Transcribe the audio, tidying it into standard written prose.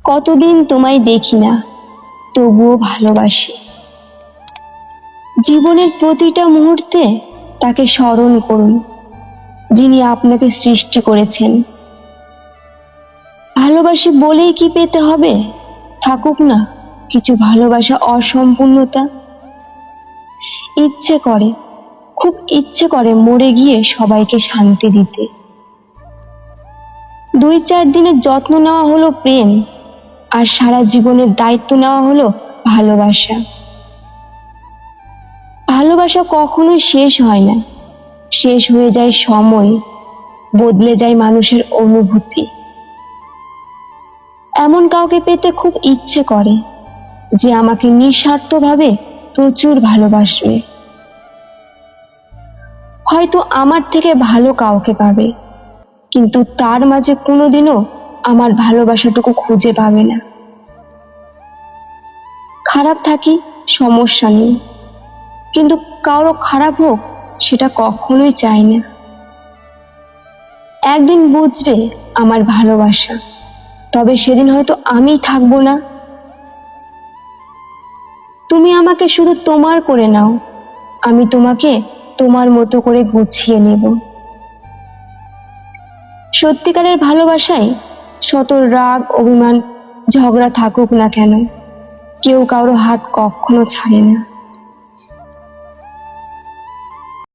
কতদিন তোমায় দেখি না, তবুও ভালোবাসি। জীবনের প্রতিটা মুহূর্তে তাকে স্মরণ করুন, যিনি আপনাকে সৃষ্টি করেছেন। ভালোবাসি বলেই কি পেতে হবে? থাকুক না কিছু ভালোবাসা অসম্পূর্ণতা। ইচ্ছে করে, খুব ইচ্ছে করে মরে গিয়ে সবাইকে শান্তি দিতে। 2-4 দিনের যত্ন নেওয়া হলো প্রেম, আর সারা জীবনের দায়িত্ব নেওয়া হলো ভালোবাসা। ভালোবাসা কখনোই শেষ হয় না, শেষ হয়ে যায় সময়, বদলে যায় মানুষের অনুভূতি। এমন কাউকে পেতে খুব ইচ্ছে করে যে আমাকে নিঃস্বার্থভাবে প্রচুর ভালোবাসবে। হয়তো আমার থেকে ভালো কাউকে পাবে, কিন্তু তার মাঝে কোনোদিনও আমার ভালোবাসাটুকু খুঁজে পাবে না। খারাপ থাকি, সমস্যা নেই, কিন্তু কারো খারাপ হোক সেটা কখনোই চাই না। একদিন বুঝবে আমার ভালোবাসা, তবে সেদিন হয়তো আমি থাকবো না। তুমি আমাকে শুধু তোমার করে নাও, আমি তোমাকে তোমার মতো করে গুছিয়ে নেব। সত্যিকারের ভালোবাসায় শত রাগ, অভিমান, ঝগড়া থাকুক না কেন, কেউ কারো হাত কখনো ছাড়ে না।